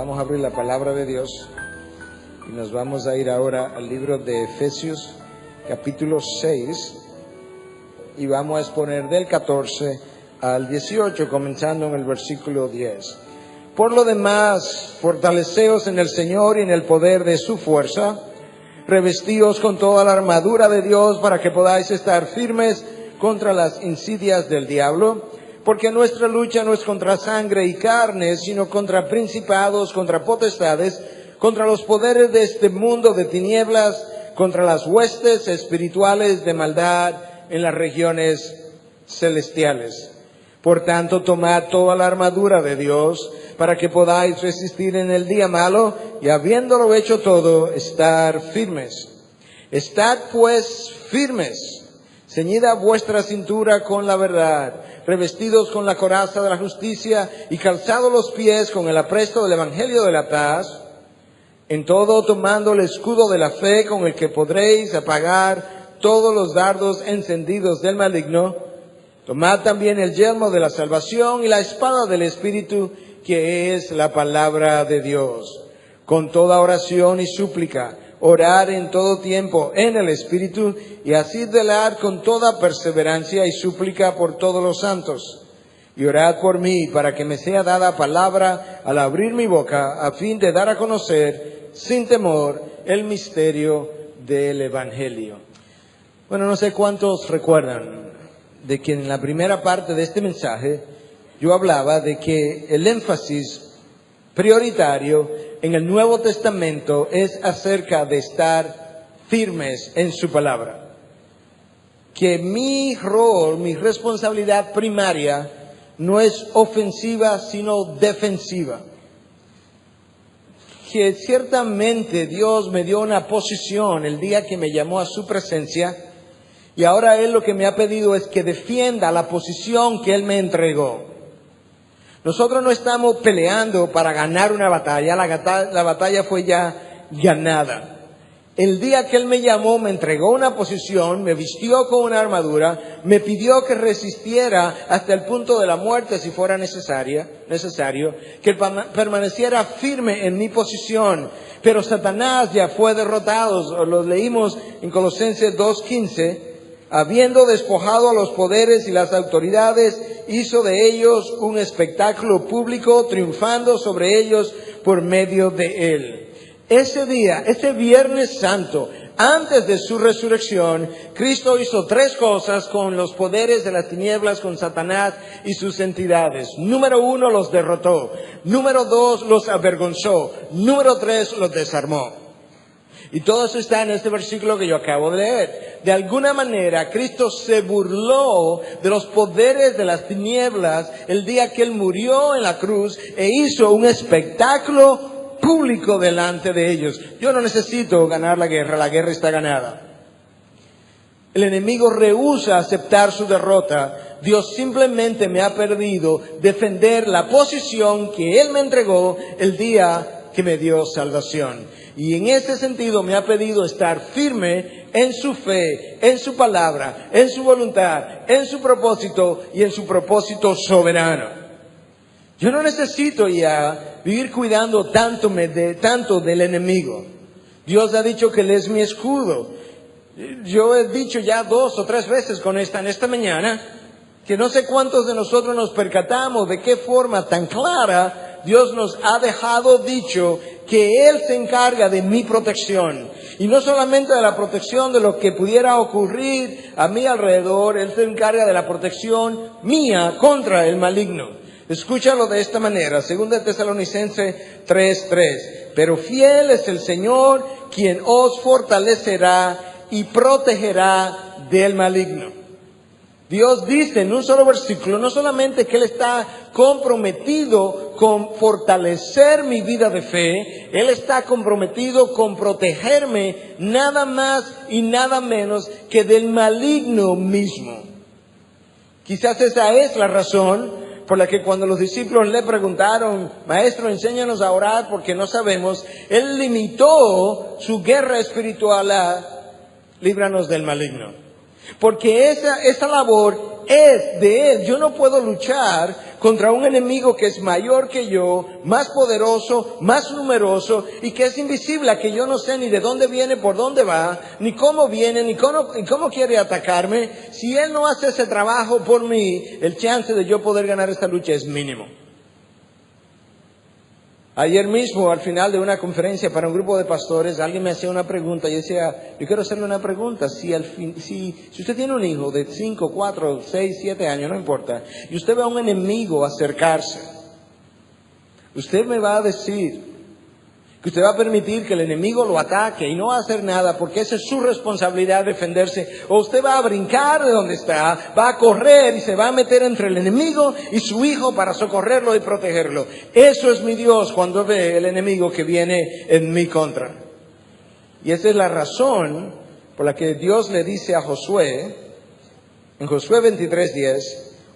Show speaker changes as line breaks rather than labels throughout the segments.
Vamos a abrir la palabra de Dios y nos vamos a ir ahora al libro de Efesios, capítulo 6, y vamos a exponer del 14 al 18, comenzando en el versículo 10. Por lo demás, fortaleceos en el Señor y en el poder de su fuerza, revestíos con toda la armadura de Dios para que podáis estar firmes contra las insidias del diablo, porque nuestra lucha no es contra sangre y carne, sino contra principados, contra potestades, contra los poderes de este mundo de tinieblas, contra las huestes espirituales de maldad en las regiones celestiales. Por tanto, tomad toda la armadura de Dios, para que podáis resistir en el día malo, y habiéndolo hecho todo, estar firmes. Estad pues firmes, ceñida vuestra cintura con la verdad, revestidos con la coraza de la justicia, y calzados los pies con el apresto del evangelio de la paz, en todo tomando el escudo de la fe, con el que podréis apagar todos los dardos encendidos del maligno. Tomad también el yelmo de la salvación y la espada del Espíritu, que es la palabra de Dios. Con toda oración y súplica, orar en todo tiempo en el Espíritu, y así velar con toda perseverancia y súplica por todos los santos. Y orad por mí, para que me sea dada palabra al abrir mi boca, a fin de dar a conocer, sin temor, el misterio del Evangelio. Bueno, no sé cuántos recuerdan de que en la primera parte de este mensaje yo hablaba de que el énfasis prioritario en el Nuevo Testamento es acerca de estar firmes en su palabra. Que mi rol, mi responsabilidad primaria no es ofensiva sino defensiva. Que ciertamente Dios me dio una posición el día que me llamó a su presencia, y ahora Él lo que me ha pedido es que defienda la posición que Él me entregó. Nosotros no estamos peleando para ganar una batalla, la batalla fue ya ganada. El día que Él me llamó, me entregó una posición, me vistió con una armadura, me pidió que resistiera hasta el punto de la muerte si fuera necesario, que permaneciera firme en mi posición. Pero Satanás ya fue derrotado, lo leímos en Colosenses 2:15. Habiendo despojado a los poderes y las autoridades, hizo de ellos un espectáculo público, triunfando sobre ellos por medio de él. Ese día, ese Viernes Santo, antes de su resurrección, Cristo hizo tres cosas con los poderes de las tinieblas, con Satanás y sus entidades. Número 1, los derrotó. Número 2, los avergonzó. Número 3, los desarmó. Y todo eso está en este versículo que yo acabo de leer. De alguna manera, Cristo se burló de los poderes de las tinieblas el día que Él murió en la cruz e hizo un espectáculo público delante de ellos. Yo no necesito ganar la guerra está ganada. El enemigo rehúsa aceptar su derrota. Dios simplemente me ha pedido defender la posición que Él me entregó el día que me dio salvación. Y en ese sentido me ha pedido estar firme en su fe, en su palabra, en su voluntad, en su propósito y en su propósito soberano. Yo no necesito ya vivir cuidando tanto del enemigo. Dios ha dicho que Él es mi escudo. Yo he dicho ya 2 o 3 veces en esta mañana que no sé cuántos de nosotros nos percatamos de qué forma tan clara Dios nos ha dejado dicho que Él se encarga de mi protección. Y no solamente de la protección de lo que pudiera ocurrir a mi alrededor, Él se encarga de la protección mía contra el maligno. Escúchalo de esta manera, 2 Tesalonicenses 3:3. Pero fiel es el Señor, quien os fortalecerá y protegerá del maligno. Dios dice en un solo versículo, no solamente que Él está comprometido con fortalecer mi vida de fe, Él está comprometido con protegerme nada más y nada menos que del maligno mismo. Quizás esa es la razón por la que cuando los discípulos le preguntaron, Maestro, enséñanos a orar porque no sabemos, Él limitó su guerra espiritual a líbranos del maligno. Porque esa labor es de Él. Yo no puedo luchar contra un enemigo que es mayor que yo, más poderoso, más numeroso y que es invisible, a que yo no sé ni de dónde viene, por dónde va, ni cómo viene, ni cómo quiere atacarme. Si Él no hace ese trabajo por mí, el chance de yo poder ganar esta lucha es mínimo. Ayer mismo, al final de una conferencia para un grupo de pastores, alguien me hacía una pregunta y decía, yo quiero hacerle una pregunta, si usted tiene un hijo de 5, 4, 6, 7 años, no importa, y usted ve a un enemigo acercarse, usted me va a decir que usted va a permitir que el enemigo lo ataque y no va a hacer nada porque esa es su responsabilidad defenderse, o usted va a brincar de donde está, va a correr y se va a meter entre el enemigo y su hijo para socorrerlo y protegerlo. Eso es mi Dios cuando ve el enemigo que viene en mi contra. Y esa es la razón por la que Dios le dice a Josué, en Josué 23:10,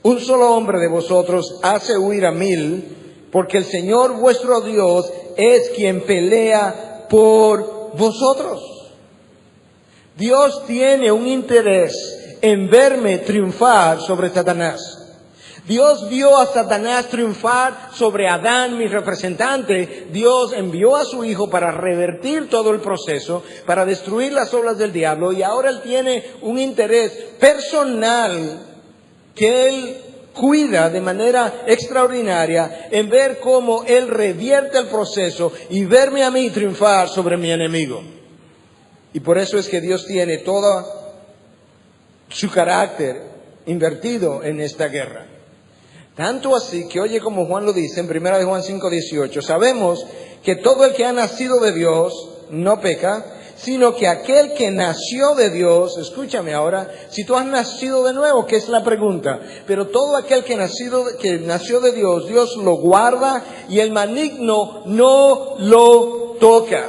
un solo hombre de vosotros hace huir a 1000, porque el Señor vuestro Dios es quien pelea por vosotros. Dios tiene un interés en verme triunfar sobre Satanás. Dios vio a Satanás triunfar sobre Adán, mi representante. Dios envió a su Hijo para revertir todo el proceso, para destruir las obras del diablo, y ahora Él tiene un interés personal que Él cuida de manera extraordinaria en ver cómo Él revierte el proceso y verme a mí triunfar sobre mi enemigo. Y por eso es que Dios tiene todo su carácter invertido en esta guerra. Tanto así que oye como Juan lo dice en 1 Juan 5:18, sabemos que todo el que ha nacido de Dios no peca, sino que aquel que nació de Dios, escúchame ahora, si tú has nacido de nuevo, ¿qué es la pregunta? Pero todo aquel que nació de Dios, Dios lo guarda y el maligno no lo toca.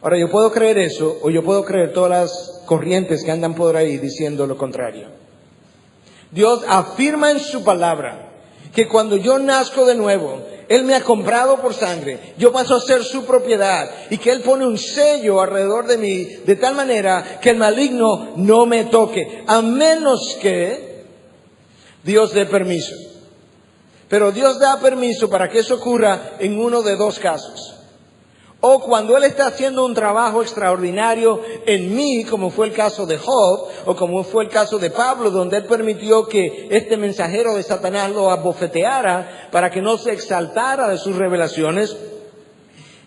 Ahora, yo puedo creer eso, o yo puedo creer todas las corrientes que andan por ahí diciendo lo contrario. Dios afirma en su palabra que cuando yo nazco de nuevo, Él me ha comprado por sangre, yo paso a ser su propiedad y que Él pone un sello alrededor de mí de tal manera que el maligno no me toque, a menos que Dios dé permiso. Pero Dios da permiso para que eso ocurra en uno de dos casos. O cuando Él está haciendo un trabajo extraordinario en mí, como fue el caso de Job, o como fue el caso de Pablo, donde Él permitió que este mensajero de Satanás lo abofeteara para que no se exaltara de sus revelaciones,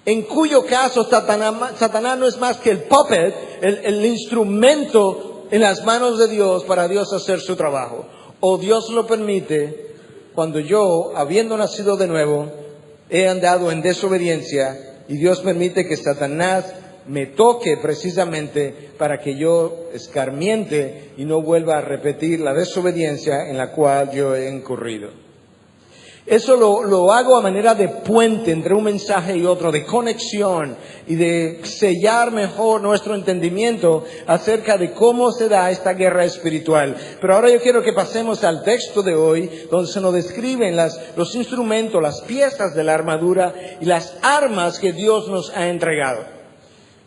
en cuyo caso Satanás no es más que el puppet, el instrumento en las manos de Dios para Dios hacer su trabajo. O Dios lo permite cuando yo, habiendo nacido de nuevo, he andado en desobediencia, y Dios permite que Satanás me toque precisamente para que yo escarmiente y no vuelva a repetir la desobediencia en la cual yo he incurrido. Eso lo hago a manera de puente entre un mensaje y otro, de conexión y de sellar mejor nuestro entendimiento acerca de cómo se da esta guerra espiritual. Pero ahora yo quiero que pasemos al texto de hoy, donde se nos describen los instrumentos, las piezas de la armadura y las armas que Dios nos ha entregado.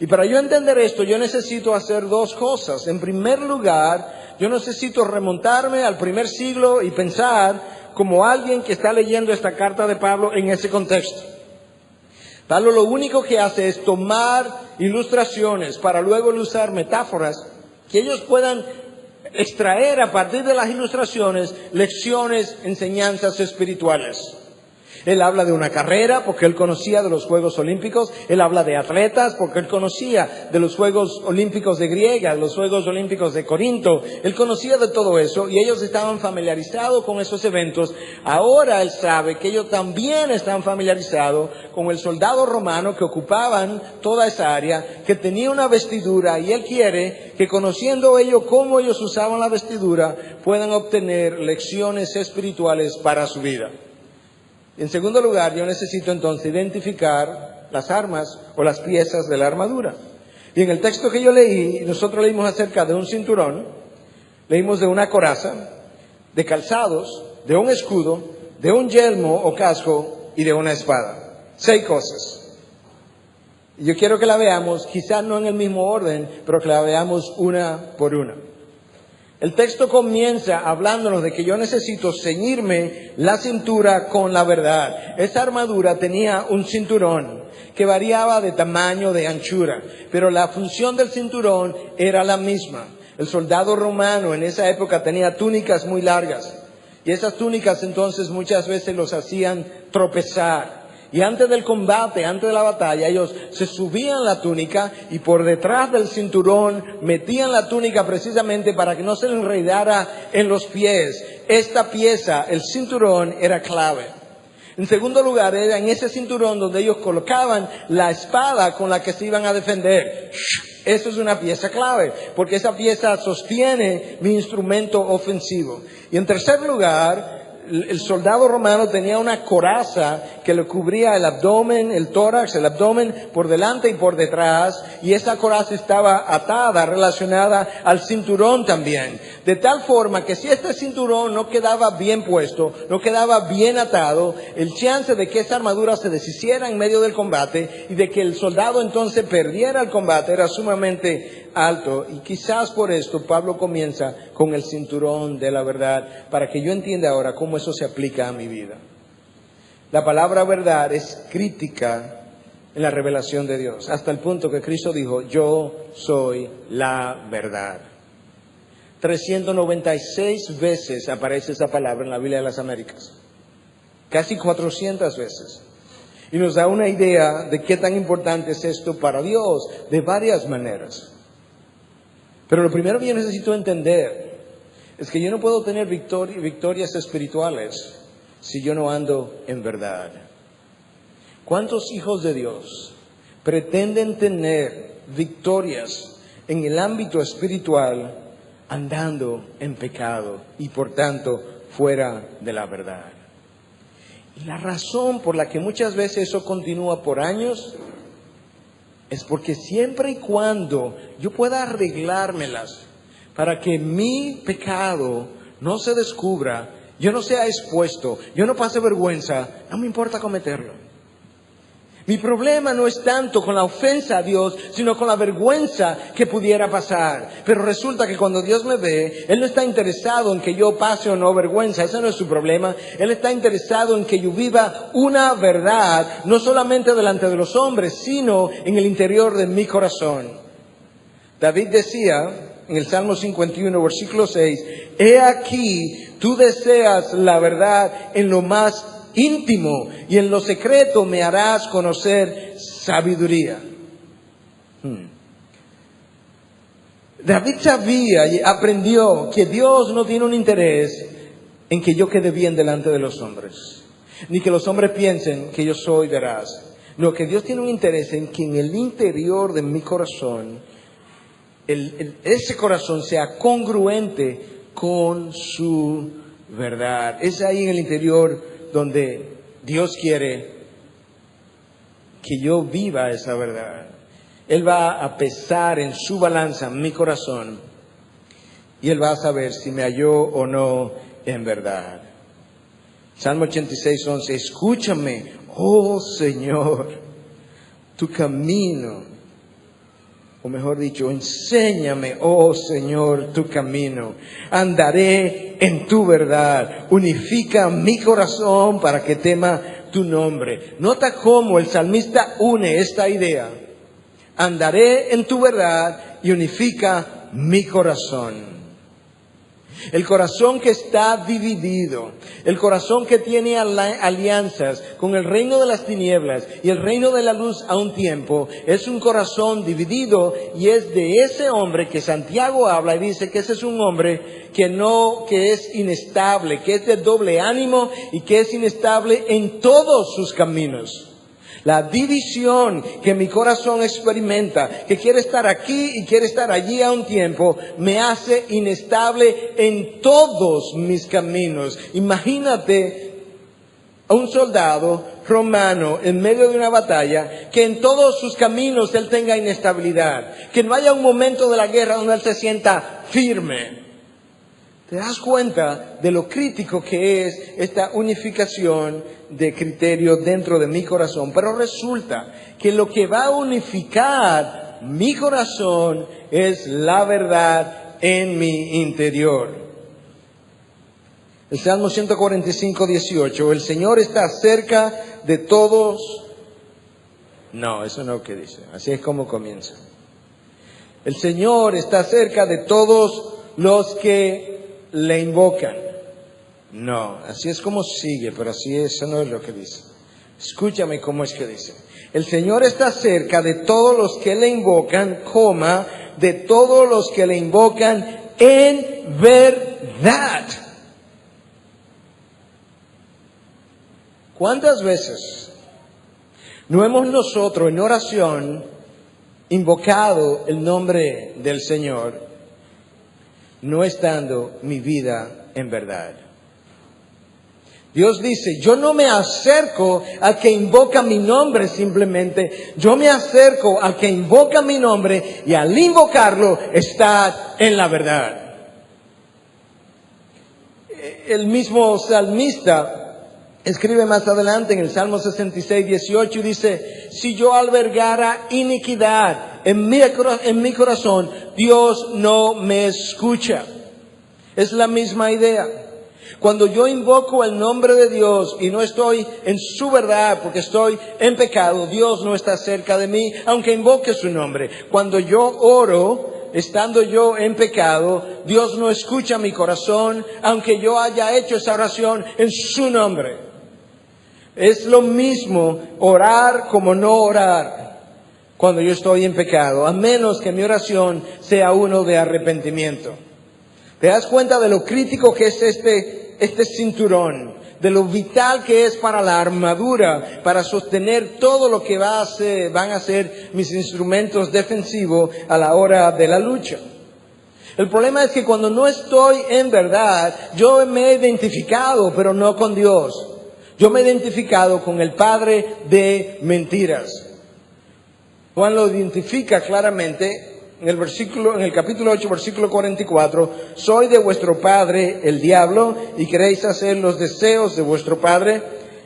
Y para yo entender esto, yo necesito hacer dos cosas. En primer lugar, yo necesito remontarme al primer siglo y pensar como alguien que está leyendo esta carta de Pablo en ese contexto. Pablo lo único que hace es tomar ilustraciones para luego usar metáforas que ellos puedan extraer a partir de las ilustraciones lecciones, enseñanzas espirituales. Él habla de una carrera porque él conocía de los Juegos Olímpicos. Él habla de atletas porque él conocía de los Juegos Olímpicos de Griega, los Juegos Olímpicos de Corinto. Él conocía de todo eso y ellos estaban familiarizados con esos eventos. Ahora él sabe que ellos también están familiarizados con el soldado romano que ocupaban toda esa área, que tenía una vestidura, y él quiere que, conociendo ellos cómo ellos usaban la vestidura, puedan obtener lecciones espirituales para su vida. En segundo lugar, yo necesito entonces identificar las armas o las piezas de la armadura. Y en el texto que yo leí, nosotros leímos acerca de un cinturón, leímos de una coraza, de calzados, de un escudo, de un yelmo o casco y de una espada. 6 cosas. Y yo quiero que la veamos, quizás no en el mismo orden, pero que la veamos una por una. El texto comienza hablándonos de que yo necesito ceñirme la cintura con la verdad. Esta armadura tenía un cinturón que variaba de tamaño, de anchura, pero la función del cinturón era la misma. El soldado romano en esa época tenía túnicas muy largas y esas túnicas entonces muchas veces los hacían tropezar. Y antes del combate, antes de la batalla, ellos se subían la túnica y por detrás del cinturón metían la túnica precisamente para que no se le enredara en los pies. Esta pieza, el cinturón, era clave. En segundo lugar, era en ese cinturón donde ellos colocaban la espada con la que se iban a defender. Eso es una pieza clave, porque esa pieza sostiene mi instrumento ofensivo. Y en tercer lugar, el soldado romano tenía una coraza que le cubría el abdomen, el tórax, el abdomen por delante y por detrás, y esa coraza estaba atada, relacionada al cinturón también. De tal forma que si este cinturón no quedaba bien puesto, no quedaba bien atado, el chance de que esa armadura se deshiciera en medio del combate y de que el soldado entonces perdiera el combate era sumamente alto. Y quizás por esto Pablo comienza con el cinturón de la verdad, para que yo entienda ahora cómo eso se aplica a mi vida. La palabra verdad es crítica en la revelación de Dios, hasta el punto que Cristo dijo, yo soy la verdad. 396 veces aparece esa palabra en la Biblia de las Américas, casi 400 veces. Y nos da una idea de qué tan importante es esto para Dios, de varias maneras. Pero lo primero que yo necesito entender es que yo no puedo tener victorias espirituales si yo no ando en verdad. ¿Cuántos hijos de Dios pretenden tener victorias en el ámbito espiritual andando en pecado y por tanto fuera de la verdad? Y la razón por la que muchas veces eso continúa por años es porque siempre y cuando yo pueda arreglármelas para que mi pecado no se descubra, yo no sea expuesto, yo no pase vergüenza, no me importa cometerlo. Mi problema no es tanto con la ofensa a Dios, sino con la vergüenza que pudiera pasar. Pero resulta que cuando Dios me ve, Él no está interesado en que yo pase o no vergüenza. Ese no es su problema. Él está interesado en que yo viva una verdad, no solamente delante de los hombres, sino en el interior de mi corazón. David decía en el Salmo 51, versículo 6, he aquí, tú deseas la verdad en lo más íntimo y en lo secreto me harás conocer sabiduría. David sabía y aprendió que Dios no tiene un interés en que yo quede bien delante de los hombres, ni que los hombres piensen que yo soy veraz. No, que Dios tiene un interés en que en el interior de mi corazón, ese corazón sea congruente con su verdad. Es ahí en el interior donde Dios quiere que yo viva esa verdad. Él va a pesar en su balanza mi corazón y Él va a saber si me halló o no en verdad. Salmo 86, 11, escúchame, oh Señor, tu camino. O mejor dicho, enséñame, oh Señor, tu camino. Andaré en tu verdad. Unifica mi corazón para que tema tu nombre. Nota cómo el salmista une esta idea. Andaré en tu verdad y unifica mi corazón. El corazón que está dividido, el corazón que tiene alianzas con el reino de las tinieblas y el reino de la luz a un tiempo, es un corazón dividido y es de ese hombre que Santiago habla y dice que ese es un hombre que es inestable, que es de doble ánimo y que es inestable en todos sus caminos. La división que mi corazón experimenta, que quiere estar aquí y quiere estar allí a un tiempo, me hace inestable en todos mis caminos. Imagínate a un soldado romano en medio de una batalla, que en todos sus caminos él tenga inestabilidad, que no haya un momento de la guerra donde él se sienta firme. ¿Te das cuenta de lo crítico que es esta unificación de criterio dentro de mi corazón? Pero resulta que lo que va a unificar mi corazón es la verdad en mi interior. El Salmo 145, 18. El Señor está cerca de todos. No, eso no es lo que dice. Así es como comienza. El Señor está cerca de todos los que le invocan. No, así es como sigue, pero así eso no es lo que dice. Escúchame cómo es que dice. El Señor está cerca de todos los que le invocan, coma, de todos los que le invocan en verdad. ¿Cuántas veces no hemos nosotros en oración invocado el nombre del Señor, no estando mi vida en verdad? Dios dice, yo no me acerco al que invoca mi nombre simplemente, yo me acerco al que invoca mi nombre y al invocarlo está en la verdad. El mismo salmista escribe más adelante en el Salmo 66, 18 y dice, si yo albergara iniquidad en mi corazón, Dios no me escucha. Es la misma idea. Cuando yo invoco el nombre de Dios y no estoy en su verdad porque estoy en pecado, Dios no está cerca de mí, aunque invoque su nombre. Cuando yo oro, estando yo en pecado, Dios no escucha mi corazón, aunque yo haya hecho esa oración en su nombre. Es lo mismo orar como no orar cuando yo estoy en pecado, a menos que mi oración sea uno de arrepentimiento. ¿Te das cuenta de lo crítico que es este cinturón? De lo vital que es para la armadura, para sostener todo lo que van a ser mis instrumentos defensivos a la hora de la lucha. El problema es que cuando no estoy en verdad, yo me he identificado, pero no con Dios. Yo me he identificado con el padre de mentiras. Juan lo identifica claramente en el capítulo 8, versículo 44, soy de vuestro padre el diablo y queréis hacer los deseos de vuestro padre.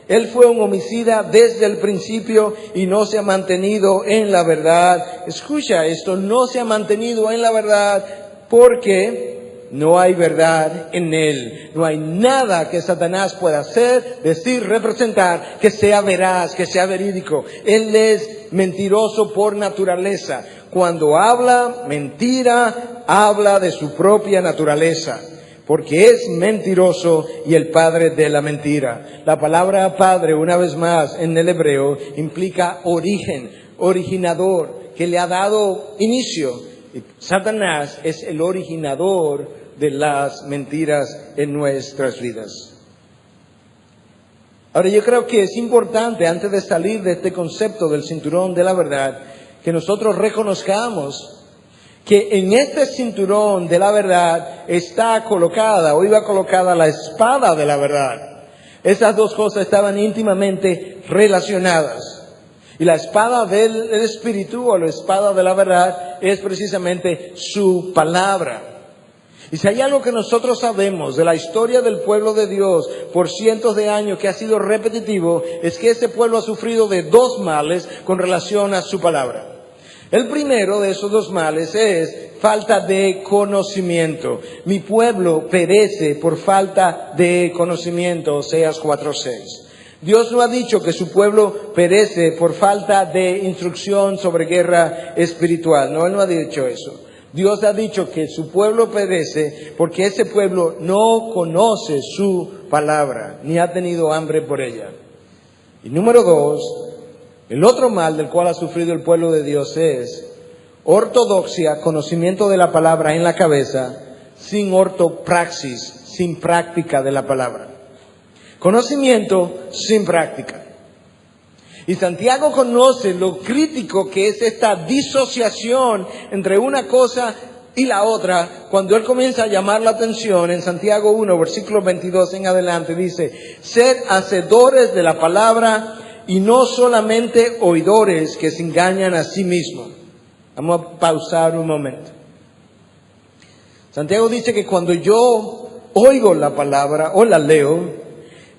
Él fue un homicida desde el principio y no se ha mantenido en la verdad. Escucha esto, no se ha mantenido en la verdad porque no hay verdad en él. No hay nada que Satanás pueda hacer, decir, representar, que sea veraz, que sea verídico. Él es mentiroso por naturaleza. Cuando habla mentira, habla de su propia naturaleza, porque es mentiroso y el padre de la mentira. La palabra padre, una vez más, en el hebreo, implica origen, originador, que le ha dado inicio. Y Satanás es el originador de las mentiras en nuestras vidas. Ahora, yo creo que es importante, antes de salir de este concepto del cinturón de la verdad, que nosotros reconozcamos que en este cinturón de la verdad está colocada, o iba colocada, la espada de la verdad. Esas dos cosas estaban íntimamente relacionadas. Y la espada del Espíritu, o la espada de la verdad, es precisamente su palabra. Y si hay algo que nosotros sabemos de la historia del pueblo de Dios por cientos de años que ha sido repetitivo, es que ese pueblo ha sufrido de dos males con relación a su palabra. El primero de esos dos males es falta de conocimiento. Mi pueblo perece por falta de conocimiento, Oseas 4:6. Dios no ha dicho que su pueblo perece por falta de instrucción sobre guerra espiritual. No, Él no ha dicho eso. Dios ha dicho que su pueblo perece porque ese pueblo no conoce su palabra, ni ha tenido hambre por ella. Y número dos, el otro mal del cual ha sufrido el pueblo de Dios es ortodoxia, conocimiento de la palabra en la cabeza, sin ortopraxis, sin práctica de la palabra. Conocimiento sin práctica. Y Santiago conoce lo crítico que es esta disociación entre una cosa y la otra. Cuando él comienza a llamar la atención en Santiago 1, versículo 22 en adelante, dice, sed hacedores de la palabra y no solamente oidores que se engañan a sí mismos. Vamos a pausar un momento. Santiago dice que cuando yo oigo la palabra o la leo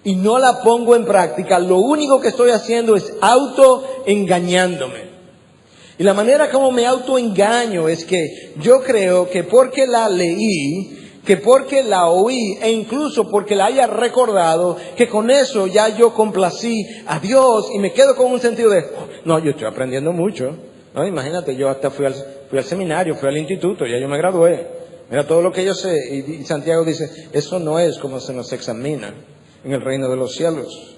y no la pongo en práctica, lo único que estoy haciendo es autoengañándome. Y la manera como me autoengaño es que yo creo que porque la leí, que porque la oí e incluso porque la haya recordado, que con eso ya yo complací a Dios y me quedo con un sentido de, oh, no, yo estoy aprendiendo mucho. No, imagínate, yo hasta fui al seminario, fui al instituto, ya yo me gradué. Mira todo lo que yo sé. Y Santiago dice, eso no es como se nos examina en el reino de los cielos.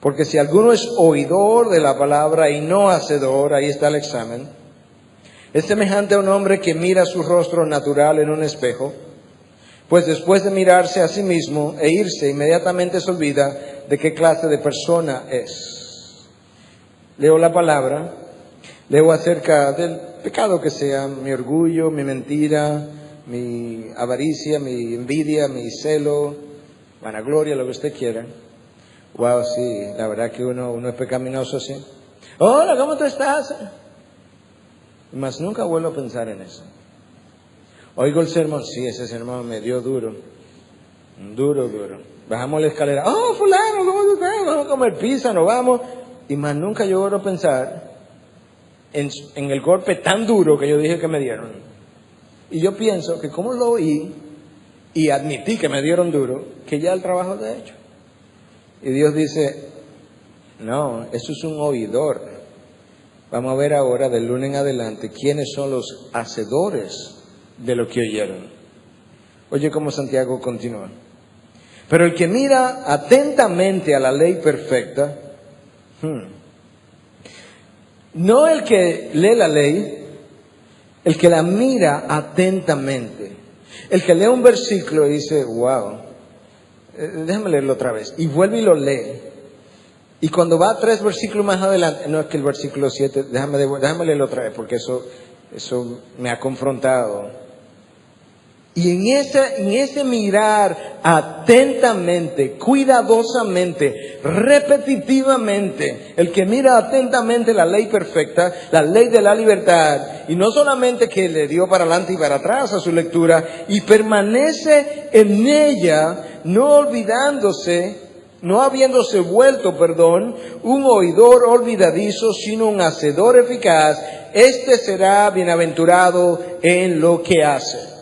Porque si alguno es oidor de la palabra y no hacedor, ahí está el examen, es semejante a un hombre que mira su rostro natural en un espejo, pues después de mirarse a sí mismo e irse, inmediatamente se olvida de qué clase de persona es. Leo la palabra, leo acerca del pecado que sea, mi orgullo, mi mentira, mi avaricia, mi envidia, mi celo, vanagloria, lo que usted quiera. Wow, sí, la verdad que uno es pecaminoso, sí. Hola, ¿cómo tú estás? Mas nunca vuelvo a pensar en eso. Oigo el sermón, sí, ese sermón me dio duro. Duro. Bajamos la escalera, oh, fulano, ¿cómo tú estás? Vamos a comer pizza, nos vamos. Y más nunca yo vuelvo a pensar en el golpe tan duro que yo dije que me dieron. Y yo pienso que como lo oí y admití que me dieron duro, que ya el trabajo está hecho. Y Dios dice, no, eso es un oidor. Vamos a ver ahora, del lunes en adelante, quiénes son los hacedores de lo que oyeron. Oye cómo Santiago continúa. Pero el que mira atentamente a la ley perfecta, no el que lee la ley, el que la mira atentamente. El que lee un versículo y dice, wow, déjame leerlo otra vez. Y vuelve y lo lee. Y cuando va 3 versículos más adelante, no es que el versículo 7, déjame leerlo otra vez, porque eso me ha confrontado. Y en ese mirar atentamente, cuidadosamente, repetitivamente, el que mira atentamente la ley perfecta, la ley de la libertad, y no solamente que le dio para adelante y para atrás a su lectura, y permanece en ella, no olvidándose, no habiéndose vuelto, un oidor olvidadizo, sino un hacedor eficaz, este será bienaventurado en lo que hace.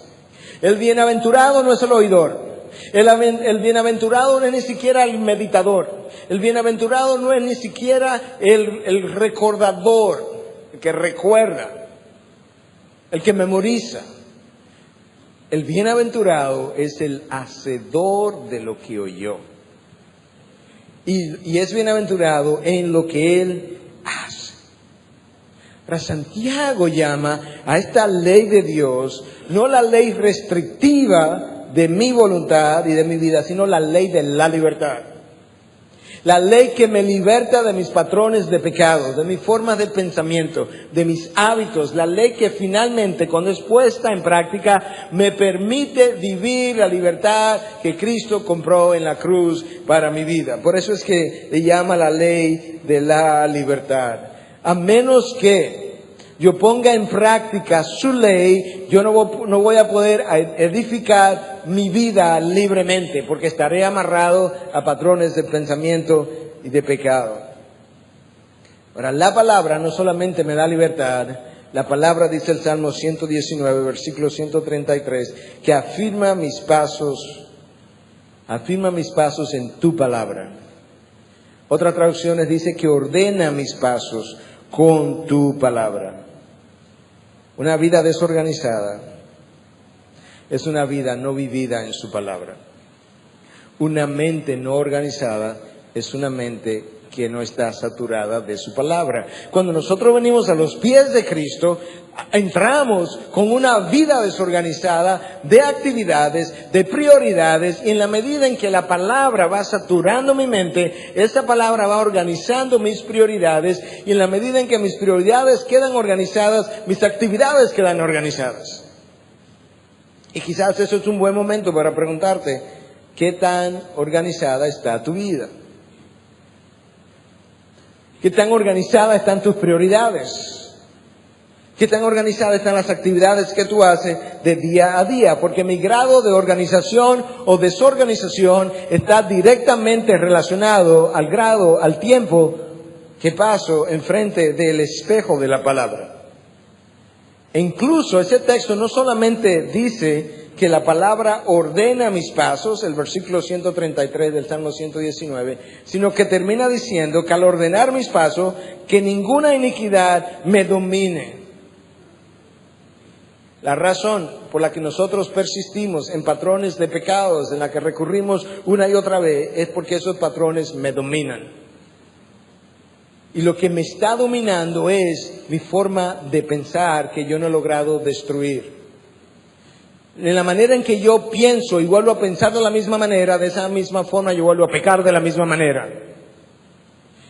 El bienaventurado no es el oidor. El bienaventurado no es ni siquiera el meditador. El bienaventurado no es ni siquiera el recordador, el que recuerda, el que memoriza. El bienaventurado es el hacedor de lo que oyó. Y es bienaventurado en lo que él hace. Ahora Santiago llama a esta ley de Dios, no la ley restrictiva de mi voluntad y de mi vida, sino la ley de la libertad. La ley que me liberta de mis patrones de pecado, de mis formas de pensamiento, de mis hábitos. La ley que finalmente, cuando es puesta en práctica, me permite vivir la libertad que Cristo compró en la cruz para mi vida. Por eso es que le llama la ley de la libertad. A menos que yo ponga en práctica su ley, yo no voy a poder edificar mi vida libremente, porque estaré amarrado a patrones de pensamiento y de pecado. Ahora, la palabra no solamente me da libertad, la palabra, dice el Salmo 119, versículo 133, que afirma mis pasos en tu palabra. Otra traducción dice que ordena mis pasos con tu palabra. Una vida desorganizada es una vida no vivida en su palabra. Una mente no organizada es una mente que no está saturada de su palabra. Cuando nosotros venimos a los pies de Cristo, entramos con una vida desorganizada de actividades, de prioridades, y en la medida en que la palabra va saturando mi mente, esa palabra va organizando mis prioridades, y en la medida en que mis prioridades quedan organizadas, mis actividades quedan organizadas. Y quizás eso es un buen momento para preguntarte, ¿qué tan organizada está tu vida? ¿Qué tan organizadas están tus prioridades? ¿Qué tan organizadas están las actividades que tú haces de día a día? Porque mi grado de organización o desorganización está directamente relacionado al grado, al tiempo que paso enfrente del espejo de la palabra. E incluso ese texto no solamente dice que la palabra ordena mis pasos, el versículo 133 del Salmo 119, sino que termina diciendo que al ordenar mis pasos, que ninguna iniquidad me domine. La razón por la que nosotros persistimos en patrones de pecados, en la que recurrimos una y otra vez, es porque esos patrones me dominan. Y lo que me está dominando es mi forma de pensar que yo no he logrado destruir. En la manera en que yo pienso y vuelvo a pensar de la misma manera, de esa misma forma yo vuelvo a pecar de la misma manera.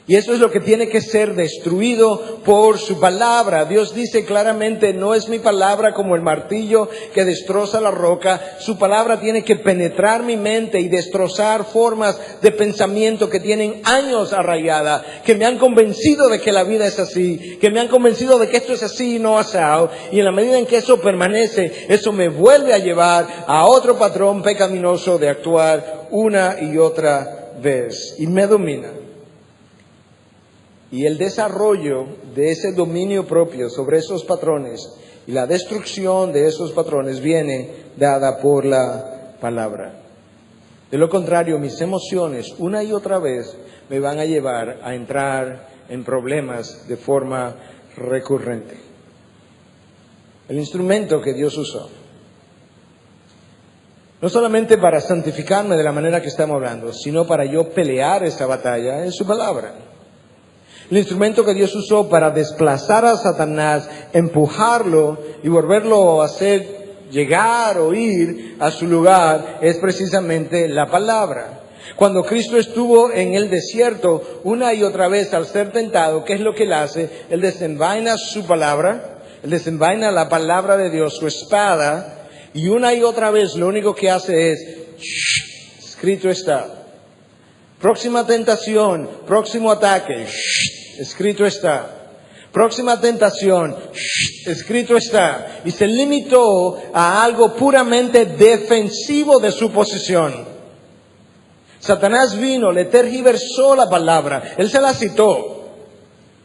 Y eso es lo que tiene que ser destruido por su palabra. Dios dice claramente, no es mi palabra como el martillo que destroza la roca. Su palabra tiene que penetrar mi mente y destrozar formas de pensamiento que tienen años arraigadas, que me han convencido de que la vida es así, que me han convencido de que esto es así y no asado. Y en la medida en que eso permanece, eso me vuelve a llevar a otro patrón pecaminoso de actuar una y otra vez. Y me domina. Y el desarrollo de ese dominio propio sobre esos patrones y la destrucción de esos patrones viene dada por la palabra. De lo contrario, mis emociones una y otra vez me van a llevar a entrar en problemas de forma recurrente. El instrumento que Dios usó, no solamente para santificarme de la manera que estamos hablando, sino para yo pelear esta batalla, es su palabra. El instrumento que Dios usó para desplazar a Satanás, empujarlo y volverlo a hacer llegar o ir a su lugar es precisamente la palabra. Cuando Cristo estuvo en el desierto una y otra vez al ser tentado, ¿qué es lo que Él hace? Él desenvaina su palabra, Él desenvaina la palabra de Dios, su espada, y una y otra vez lo único que hace es, escrito está. Próxima tentación, próximo ataque, escrito está. Próxima tentación, escrito está. Y se limitó a algo puramente defensivo de su posición. Satanás vino, le tergiversó la palabra, él se la citó.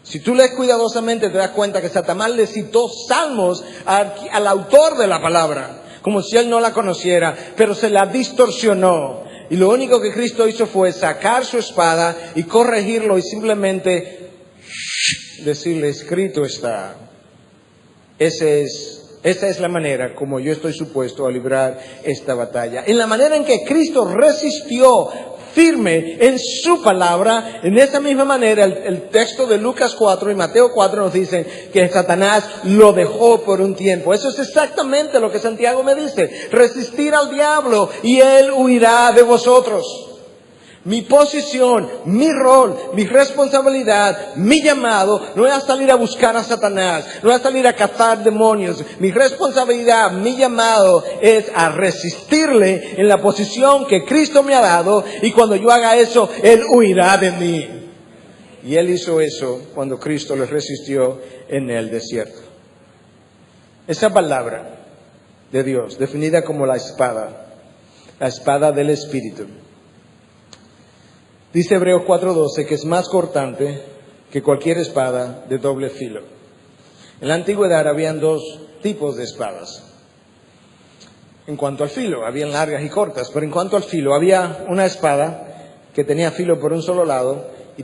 Si tú lees cuidadosamente te das cuenta que Satanás le citó salmos al autor de la palabra, como si él no la conociera, pero se la distorsionó. Y lo único que Cristo hizo fue sacar su espada y corregirlo y simplemente decirle, escrito está. Esa es la manera como yo estoy supuesto a librar esta batalla. En la manera en que Cristo resistió firme en su palabra, en esa misma manera el texto de Lucas 4 y Mateo 4 nos dicen que Satanás lo dejó por un tiempo. Eso es exactamente lo que Santiago me dice. Resistir al diablo y él huirá de vosotros. Mi posición, mi rol, mi responsabilidad, mi llamado no es a salir a buscar a Satanás, no es a salir a cazar demonios. Mi responsabilidad, mi llamado es a resistirle en la posición que Cristo me ha dado, y cuando yo haga eso, Él huirá de mí. Y Él hizo eso cuando Cristo le resistió en el desierto. Esa palabra de Dios, definida como la espada del Espíritu. Dice Hebreos 4:12 que es más cortante que cualquier espada de doble filo. En la antigüedad habían dos tipos de espadas. En cuanto al filo, habían largas y cortas, pero en cuanto al filo, había una espada que tenía filo por un solo lado y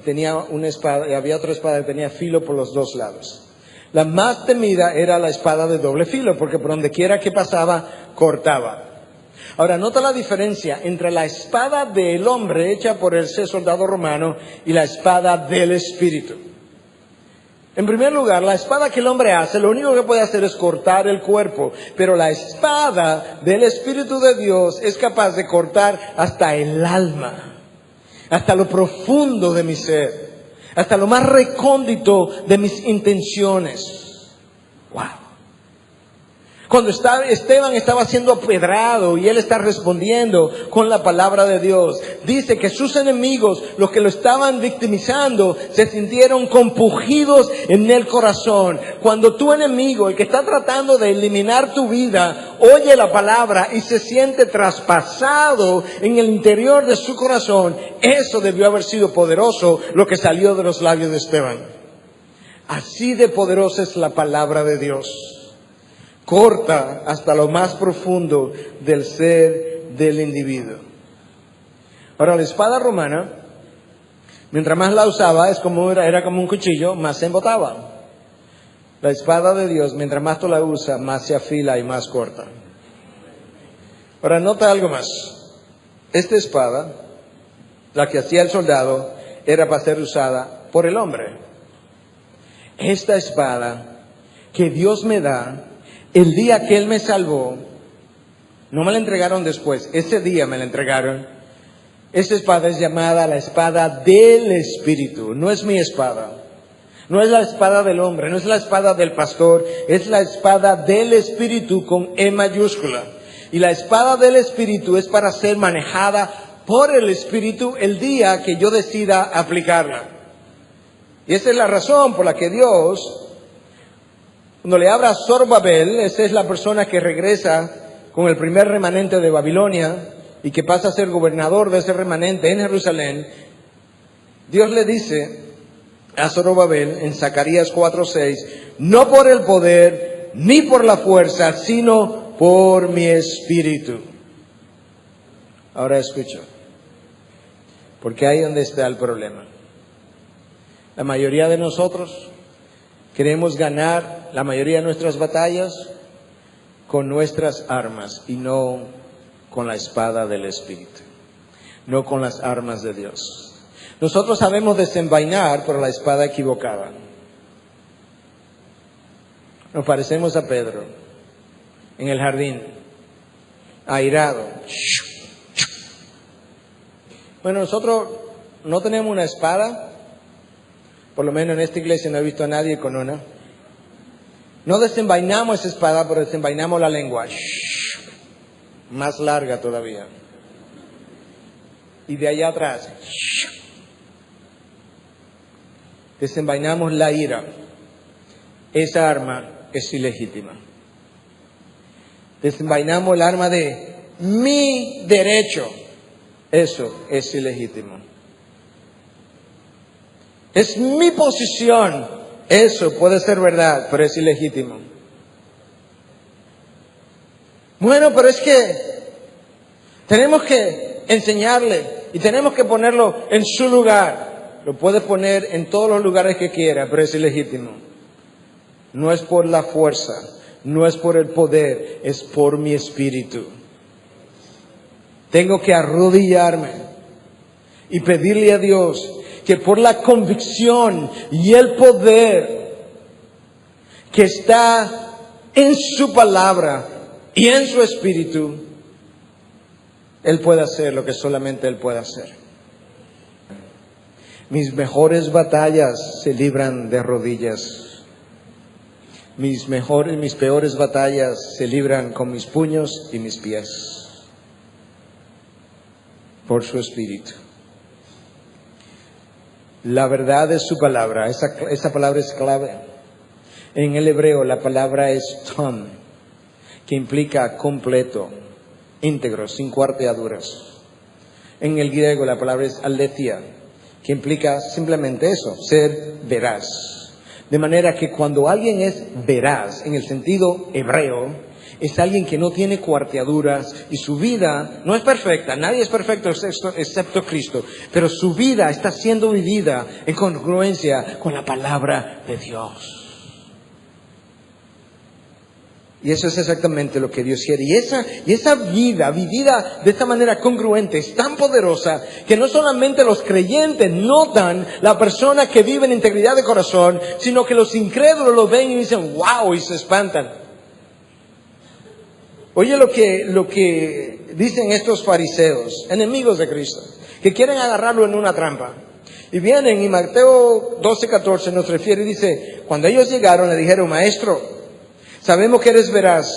había otra espada que tenía filo por los dos lados. La más temida era la espada de doble filo, porque por donde quiera que pasaba, cortaba. Ahora, nota la diferencia entre la espada del hombre hecha por ese soldado romano y la espada del Espíritu. En primer lugar, la espada que el hombre hace, lo único que puede hacer es cortar el cuerpo, pero la espada del Espíritu de Dios es capaz de cortar hasta el alma, hasta lo profundo de mi ser, hasta lo más recóndito de mis intenciones. ¡Wow! Cuando Esteban estaba siendo apedrado y él está respondiendo con la palabra de Dios, dice que sus enemigos, los que lo estaban victimizando, se sintieron compungidos en el corazón. Cuando tu enemigo, el que está tratando de eliminar tu vida, oye la palabra y se siente traspasado en el interior de su corazón, eso debió haber sido poderoso, lo que salió de los labios de Esteban. Así de poderosa es la palabra de Dios. Corta hasta lo más profundo del ser del individuo. Ahora, la espada romana, mientras más la usaba, era como un cuchillo, más se embotaba. La espada de Dios, mientras más tú la usas, más se afila y más corta. Ahora, nota algo más. Esta espada, la que hacía el soldado, era para ser usada por el hombre. Esta espada que Dios me da, el día que Él me salvó, no me la entregaron después, ese día me la entregaron. Esta espada es llamada la espada del Espíritu, no es mi espada. No es la espada del hombre, no es la espada del pastor, es la espada del Espíritu con E mayúscula. Y la espada del Espíritu es para ser manejada por el Espíritu el día que yo decida aplicarla. Y esa es la razón por la que Dios, cuando le habla a Zorobabel, esa es la persona que regresa con el primer remanente de Babilonia y que pasa a ser gobernador de ese remanente en Jerusalén. Dios le dice a Zorobabel en Zacarías 4:6, no por el poder ni por la fuerza, sino por mi espíritu. Ahora escucho, porque ahí es donde está el problema. La mayoría de nosotros queremos ganar la mayoría de nuestras batallas con nuestras armas y no con la espada del Espíritu, no con las armas de Dios. Nosotros sabemos desenvainar por la espada equivocada. Nos parecemos a Pedro en el jardín, airado. Bueno, nosotros no tenemos una espada. Por lo menos en esta iglesia no he visto a nadie con una. No desenvainamos esa espada, pero desenvainamos la lengua. Más larga todavía. Y de allá atrás. Desenvainamos la ira. Esa arma es ilegítima. Desenvainamos el arma de mi derecho. Eso es ilegítimo. Es mi posición. Eso puede ser verdad, pero es ilegítimo. Bueno, pero es que tenemos que enseñarle y tenemos que ponerlo en su lugar. Lo puede poner en todos los lugares que quiera, pero es ilegítimo. No es por la fuerza, no es por el poder, es por mi espíritu. Tengo que arrodillarme y pedirle a Dios que por la convicción y el poder que está en su palabra y en su espíritu, Él puede hacer lo que solamente Él puede hacer. Mis mejores batallas se libran de rodillas. Mis peores batallas se libran con mis puños y mis pies. Por su espíritu. La verdad es su palabra. Esa palabra es clave. En el hebreo la palabra es tam, que implica completo, íntegro, sin cuarteaduras. En el griego la palabra es aletheia, que implica simplemente eso, ser veraz. De manera que cuando alguien es veraz, en el sentido hebreo, es alguien que no tiene cuarteaduras y su vida no es perfecta. Nadie es perfecto excepto Cristo. Pero su vida está siendo vivida en congruencia con la palabra de Dios. Y eso es exactamente lo que Dios quiere. Y esa vida vivida de esta manera congruente es tan poderosa que no solamente los creyentes notan la persona que vive en integridad de corazón, sino que los incrédulos lo ven y dicen, wow, y se espantan. Oye lo que dicen estos fariseos, enemigos de Cristo, que quieren agarrarlo en una trampa. Y vienen y Mateo 12:14 nos refiere y dice, cuando ellos llegaron le dijeron, maestro, sabemos que eres veraz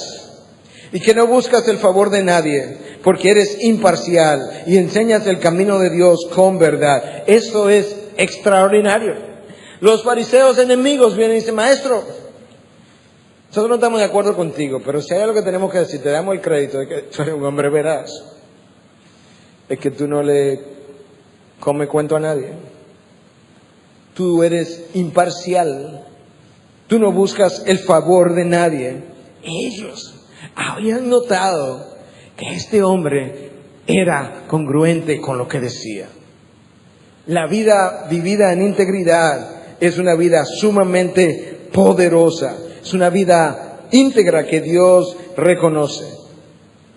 y que no buscas el favor de nadie, porque eres imparcial y enseñas el camino de Dios con verdad. Eso es extraordinario. Los fariseos enemigos vienen y dicen: maestro, nosotros no estamos de acuerdo contigo, pero si hay algo que tenemos que decir, te damos el crédito de que tú eres un hombre veraz, es que tú no le comes cuento a nadie, tú eres imparcial, tú no buscas el favor de nadie. Ellos habían notado que este hombre era congruente con lo que decía. La vida vivida en integridad es una vida sumamente poderosa, es una vida íntegra que Dios reconoce.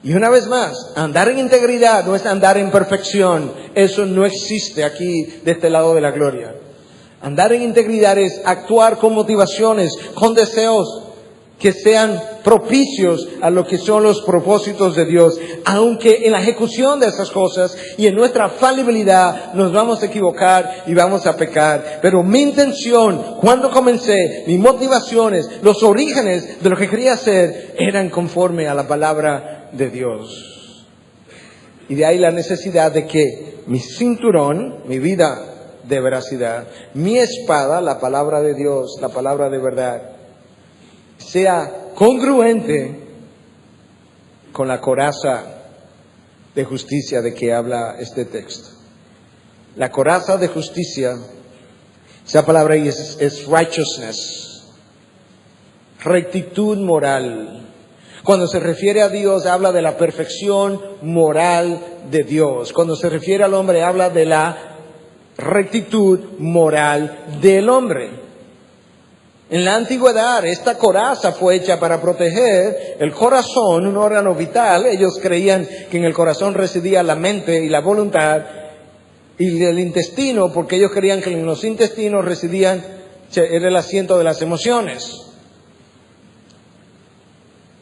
Y una vez más, andar en integridad no es andar en perfección, eso no existe aquí de este lado de la gloria. Andar en integridad es actuar con motivaciones, con deseos que sean propicios a lo que son los propósitos de Dios, aunque en la ejecución de esas cosas y en nuestra falibilidad nos vamos a equivocar y vamos a pecar. Pero mi intención, cuando comencé, mis motivaciones, los orígenes de lo que quería hacer, eran conforme a la palabra de Dios. Y de ahí la necesidad de que mi cinturón, mi vida de veracidad, mi espada, la palabra de Dios, la palabra de verdad, sea congruente con la coraza de justicia de que habla este texto. La coraza de justicia, esa palabra ahí es righteousness, rectitud moral. Cuando se refiere a Dios, habla de la perfección moral de Dios. Cuando se refiere al hombre, habla de la rectitud moral del hombre. En la antigüedad, esta coraza fue hecha para proteger el corazón, un órgano vital. Ellos creían que en el corazón residía la mente y la voluntad, y el intestino, porque ellos creían que en los intestinos era el asiento de las emociones.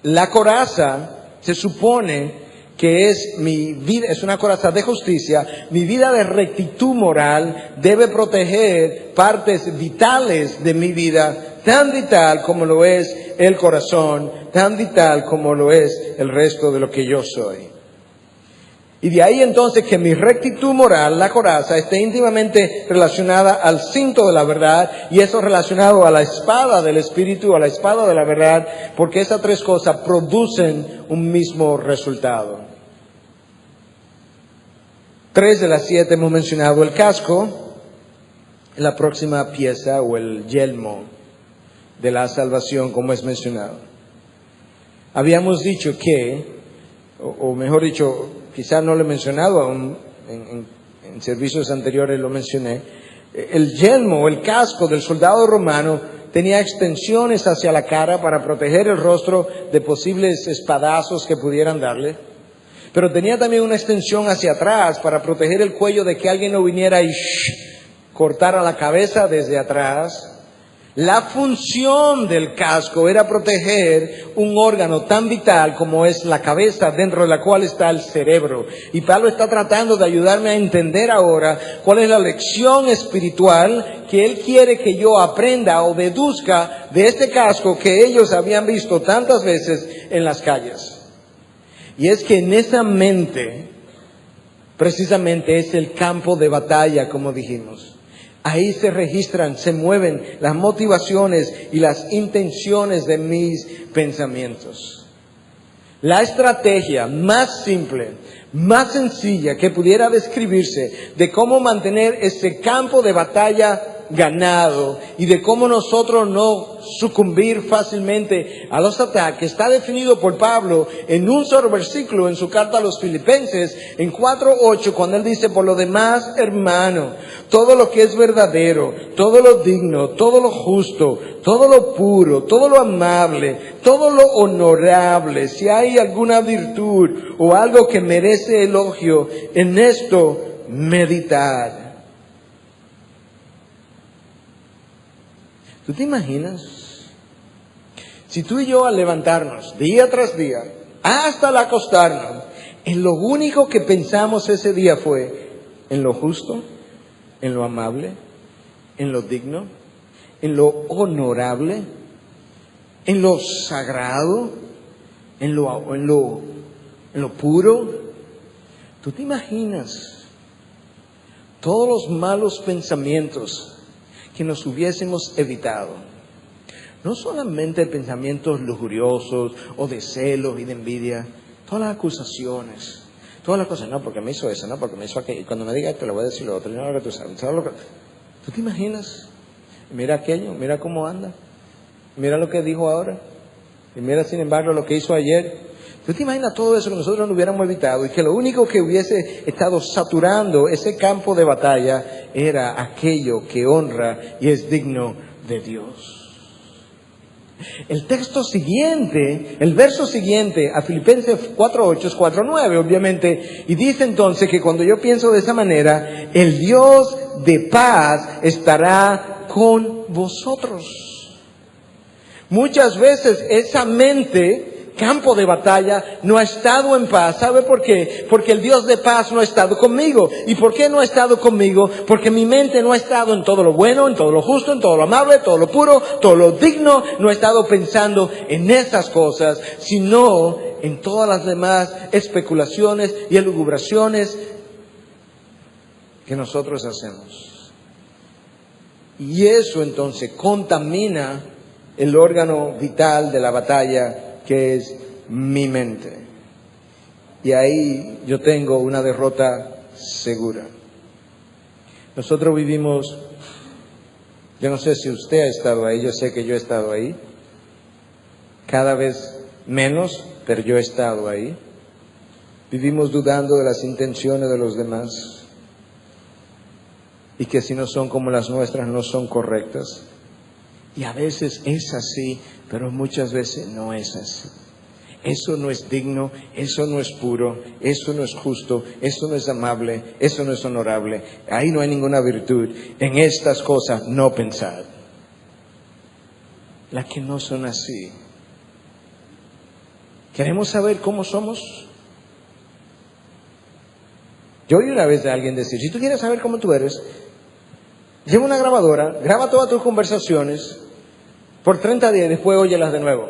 La coraza se supone que es mi vida, es una coraza de justicia. Mi vida de rectitud moral debe proteger partes vitales de mi vida, tan vital como lo es el corazón, tan vital como lo es el resto de lo que yo soy. Y de ahí entonces que mi rectitud moral, la coraza, esté íntimamente relacionada al cinto de la verdad, y eso relacionado a la espada del Espíritu, a la espada de la verdad, porque esas tres cosas producen un mismo resultado. 3 de las 7 hemos mencionado el casco, la próxima pieza o el yelmo de la salvación, como es mencionado. Habíamos dicho que, o mejor dicho, quizás no lo he mencionado aún, en servicios anteriores lo mencioné, el yelmo, el casco del soldado romano tenía extensiones hacia la cara para proteger el rostro de posibles espadazos que pudieran darle, pero tenía también una extensión hacia atrás para proteger el cuello de que alguien no viniera y cortara la cabeza desde atrás. La función del casco era proteger un órgano tan vital como es la cabeza, dentro de la cual está el cerebro. Y Pablo está tratando de ayudarme a entender ahora cuál es la lección espiritual que él quiere que yo aprenda o deduzca de este casco que ellos habían visto tantas veces en las calles. Y es que en esa mente, precisamente es el campo de batalla, como dijimos. Ahí se registran, se mueven las motivaciones y las intenciones de mis pensamientos. La estrategia más simple, más sencilla que pudiera describirse de cómo mantener ese campo de batalla ganado y de cómo nosotros no sucumbir fácilmente a los ataques, está definido por Pablo en un solo versículo en su carta a los Filipenses, en 4:8, cuando él dice: por lo demás, hermano, todo lo que es verdadero, todo lo digno, todo lo justo, todo lo puro, todo lo amable, todo lo honorable, si hay alguna virtud o algo que merece elogio, en esto meditad. ¿Tú te imaginas? Si tú y yo al levantarnos día tras día, hasta al acostarnos, en lo único que pensamos ese día fue en lo justo, en lo amable, en lo digno, en lo honorable, en lo sagrado, en lo puro. ¿Tú te imaginas todos los malos pensamientos que nos hubiésemos evitado? No solamente pensamientos lujuriosos o de celos y de envidia, todas las acusaciones, todas las cosas, no, porque me hizo eso, no, porque me hizo aquello, y cuando me diga esto le voy a decir lo otro, no, lo que tú sabes, ¿tú te imaginas? Mira aquello, mira cómo anda, mira lo que dijo ahora, y mira sin embargo lo que hizo ayer. ¿Tú te imaginas todo eso que nosotros no hubiéramos evitado y que lo único que hubiese estado saturando ese campo de batalla era aquello que honra y es digno de Dios? El texto siguiente, el verso siguiente a Filipenses 4:8 es 4:9, obviamente, y dice entonces que cuando yo pienso de esa manera, el Dios de paz estará con vosotros. Muchas veces esa mente, campo de batalla, no ha estado en paz. ¿Sabe por qué? Porque el Dios de paz no ha estado conmigo. ¿Y por qué no ha estado conmigo? Porque mi mente no ha estado en todo lo bueno, en todo lo justo, en todo lo amable, todo lo puro, todo lo digno. No ha estado pensando en esas cosas, sino en todas las demás especulaciones y elucubraciones que nosotros hacemos. Y eso entonces contamina el órgano vital de la batalla, que es mi mente. Y ahí yo tengo una derrota segura. Nosotros vivimos, yo no sé si usted ha estado ahí, yo sé que yo he estado ahí, cada vez menos, pero yo he estado ahí. Vivimos dudando de las intenciones de los demás y que si no son como las nuestras no son correctas. Y a veces es así, pero muchas veces no es así. Eso no es digno, eso no es puro, eso no es justo, eso no es amable, eso no es honorable. Ahí no hay ninguna virtud. En estas cosas no pensad. Las que no son así. ¿Queremos saber cómo somos? Yo oí una vez de alguien decir, si tú quieres saber cómo tú eres, lleva una grabadora, graba todas tus conversaciones por 30 días y después óyelas de nuevo.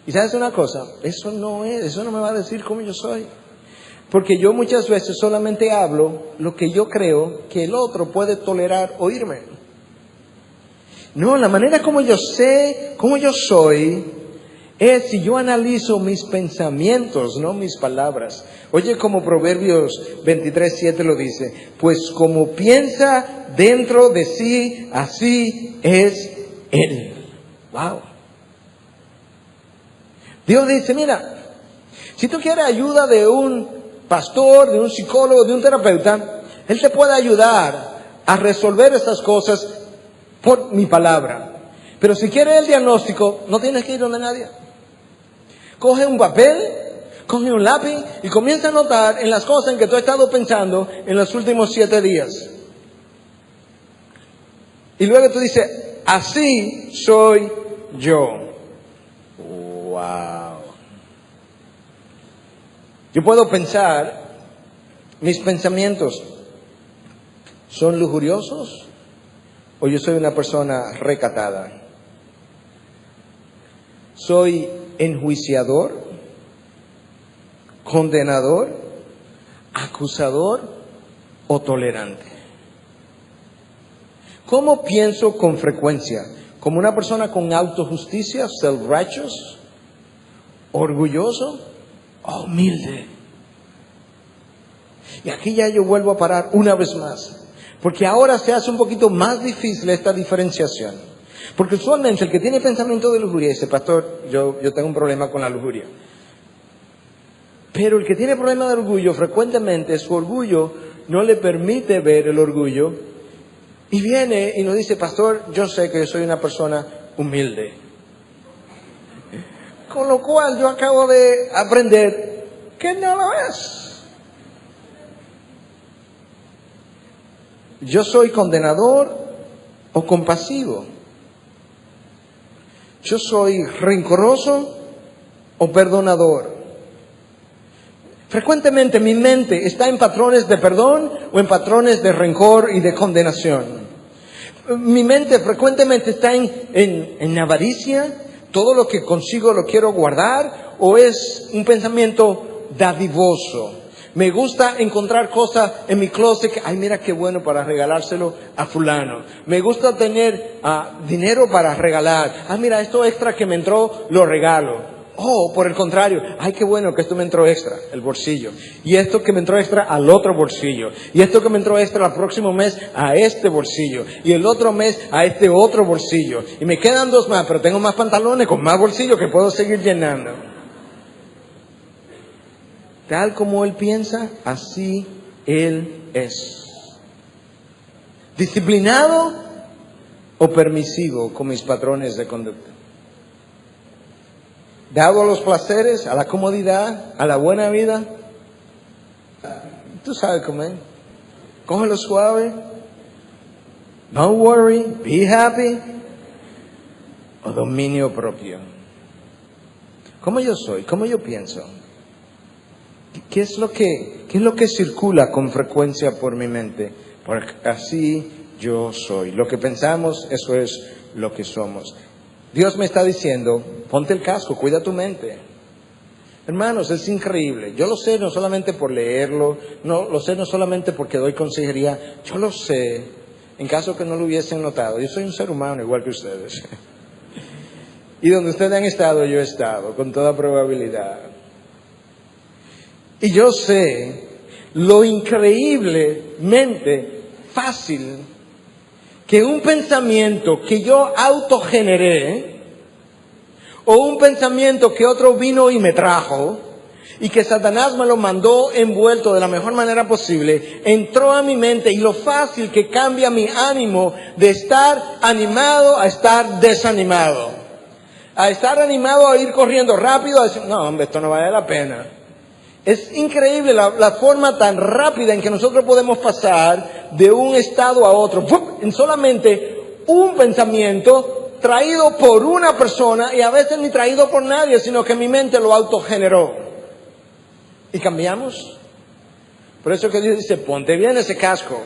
Y sabes una cosa, eso no me va a decir cómo yo soy. Porque yo muchas veces solamente hablo lo que yo creo que el otro puede tolerar oírme. No, la manera como yo sé cómo yo soy es si yo analizo mis pensamientos, no mis palabras. Oye, como Proverbios 23:7 lo dice, pues como piensa dentro de sí, así es él. Wow. Dios dice, mira, si tú quieres ayuda de un pastor, de un psicólogo, de un terapeuta, él te puede ayudar a resolver estas cosas por mi palabra. Pero si quieres el diagnóstico, no tienes que ir donde nadie. Coge un papel, coge un lápiz y comienza a anotar en las cosas en que tú has estado pensando en los últimos 7 días. Y luego tú dices, así soy yo. Wow. Yo puedo pensar, mis pensamientos son lujuriosos o yo soy una persona recatada. Soy enjuiciador, condenador, acusador o tolerante. ¿Cómo pienso con frecuencia? ¿Como una persona con autojusticia, self-righteous, orgulloso o humilde? Y aquí ya yo vuelvo a parar una vez más, porque ahora se hace un poquito más difícil esta diferenciación. Porque usualmente el que tiene pensamiento de lujuria dice, pastor, yo tengo un problema con la lujuria. Pero el que tiene problema de orgullo, frecuentemente su orgullo no le permite ver el orgullo. Y viene y nos dice, pastor, yo sé que yo soy una persona humilde. Con lo cual yo acabo de aprender que no lo es. Yo soy condenador o compasivo. Yo soy rencoroso o perdonador. Frecuentemente mi mente está en patrones de perdón o en patrones de rencor y de condenación. Mi mente frecuentemente está en avaricia, todo lo que consigo lo quiero guardar, o es un pensamiento dadivoso? Me gusta encontrar cosas en mi closet que, ay, mira qué bueno para regalárselo a fulano. Me gusta tener dinero para regalar. Ah, mira, esto extra que me entró, lo regalo. Oh, por el contrario, ay, qué bueno que esto me entró extra, el bolsillo. Y esto que me entró extra al otro bolsillo. Y esto que me entró extra el próximo mes a este bolsillo. Y el otro mes a este otro bolsillo. Y me quedan 2 más, pero tengo más pantalones con más bolsillos que puedo seguir llenando. Tal como él piensa, así él es. ¿Disciplinado o permisivo con mis patrones de conducta? ¿Dado a los placeres, a la comodidad, a la buena vida? Tú sabes cómo es. Cógelo suave. Don't worry, be happy. O dominio propio. ¿Cómo yo soy? ¿Cómo yo pienso? ¿Qué es lo que circula con frecuencia por mi mente? Porque así yo soy. Lo que pensamos, eso es lo que somos. Dios me está diciendo, ponte el casco, cuida tu mente. Hermanos, es increíble. Yo lo sé no solamente por leerlo, lo sé no solamente porque doy consejería, yo lo sé, en caso que no lo hubiesen notado. Yo soy un ser humano igual que ustedes. Y donde ustedes han estado, yo he estado, con toda probabilidad. Y yo sé lo increíblemente fácil que un pensamiento que yo autogeneré, o un pensamiento que otro vino y me trajo, y que Satanás me lo mandó envuelto de la mejor manera posible, entró a mi mente, y lo fácil que cambia mi ánimo de estar animado a estar desanimado. A estar animado a ir corriendo rápido, a decir, no hombre, esto no vale la pena. Es increíble la forma tan rápida en que nosotros podemos pasar de un estado a otro, en solamente un pensamiento traído por una persona, y a veces ni traído por nadie, sino que mi mente lo autogeneró. Y cambiamos. Por eso que Dios dice, ponte bien ese casco,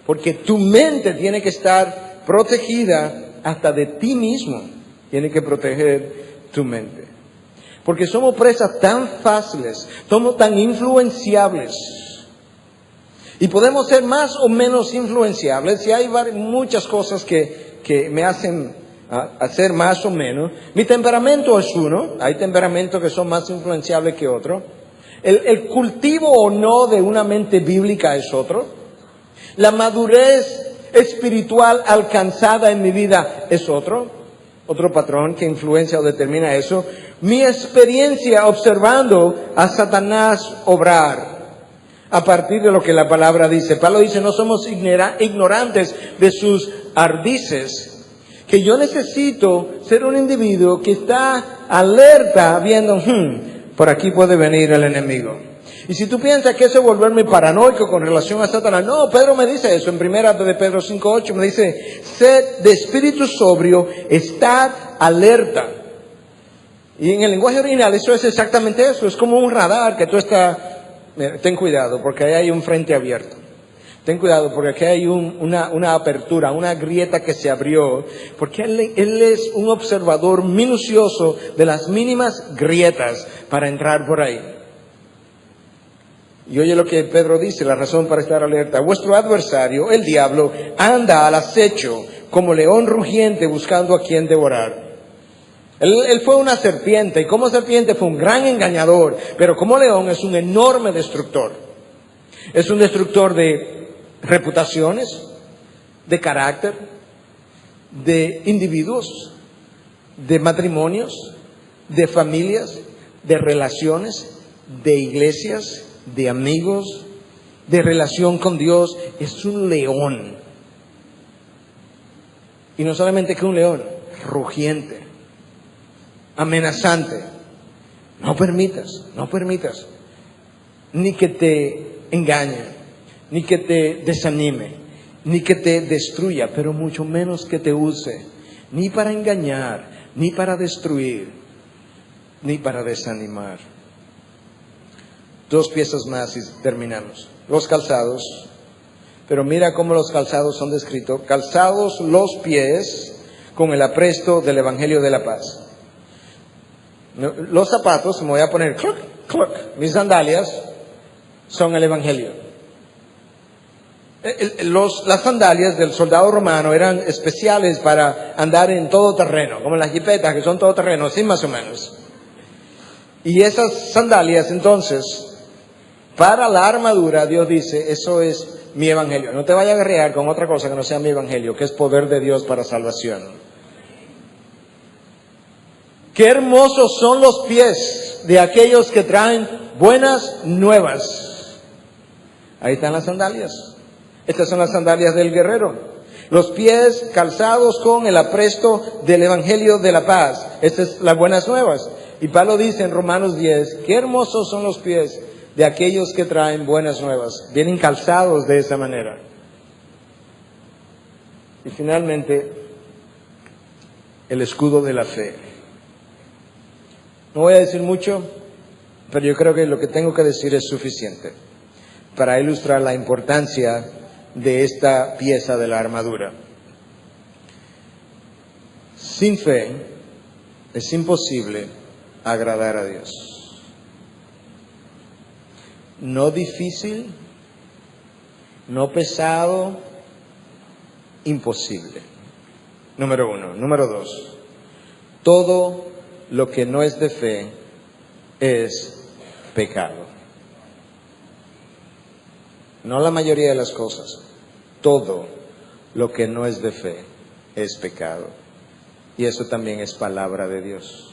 porque tu mente tiene que estar protegida hasta de ti mismo. Tiene que proteger tu mente. Porque somos presas tan fáciles, somos tan influenciables. Y podemos ser más o menos influenciables. Y hay muchas cosas que me hacen hacer más o menos. Mi temperamento es uno. Hay temperamentos que son más influenciables que otros. El cultivo o no de una mente bíblica es otro. La madurez espiritual alcanzada en mi vida es otro patrón que influencia o determina eso. Mi experiencia observando a Satanás obrar a partir de lo que la palabra dice. Pablo dice, no somos ignorantes de sus ardices. Que yo necesito ser un individuo que está alerta viendo, por aquí puede venir el enemigo. Y si tú piensas que eso es volverme paranoico con relación a Satanás, no, Pedro me dice eso en primera de Pedro 5:8, me dice, sed de espíritu sobrio, estad alerta. Y en el lenguaje original eso es exactamente eso, es como un radar que tú estás, ten cuidado porque ahí hay un frente abierto. Ten cuidado porque aquí hay una apertura, una grieta que se abrió, porque él es un observador minucioso de las mínimas grietas para entrar por ahí. Y oye lo que Pedro dice, la razón para estar alerta. Vuestro adversario, el diablo, anda al acecho como león rugiente buscando a quien devorar. Él fue una serpiente, y como serpiente fue un gran engañador, pero como león es un enorme destructor. Es un destructor de reputaciones, de carácter, de individuos, de matrimonios, de familias, de relaciones, de iglesias, de amigos, de relación con Dios. Es un león. Y no solamente que un león, rugiente, amenazante. No permitas ni que te engañe, ni que te desanime, ni que te destruya, pero mucho menos que te use, ni para engañar, ni para destruir, ni para desanimar. 2 piezas más y terminamos. Los calzados. Pero mira cómo los calzados son descritos. Calzados los pies con el apresto del Evangelio de la paz. Los zapatos, me voy a poner, cluck, cluck, mis sandalias son el Evangelio. Las sandalias del soldado romano eran especiales para andar en todo terreno, como las jipetas que son todo terreno, así más o menos. Y esas sandalias entonces, para la armadura, Dios dice, eso es mi Evangelio. No te vayas a agarrar con otra cosa que no sea mi Evangelio, que es poder de Dios para salvación. Qué hermosos son los pies de aquellos que traen buenas nuevas. Ahí están las sandalias. Estas son las sandalias del guerrero. Los pies calzados con el apresto del Evangelio de la paz. Estas son las buenas nuevas. Y Pablo dice en Romanos 10, qué hermosos son los pies de aquellos que traen buenas nuevas. Vienen calzados de esa manera. Y finalmente, el escudo de la fe. No voy a decir mucho, pero yo creo que lo que tengo que decir es suficiente para ilustrar la importancia de esta pieza de la armadura. Sin fe es imposible agradar a Dios. No difícil, no pesado, imposible. Número 1. Número 2. Todo lo que no es de fe es pecado. No la mayoría de las cosas. Todo lo que no es de fe es pecado. Y eso también es palabra de Dios.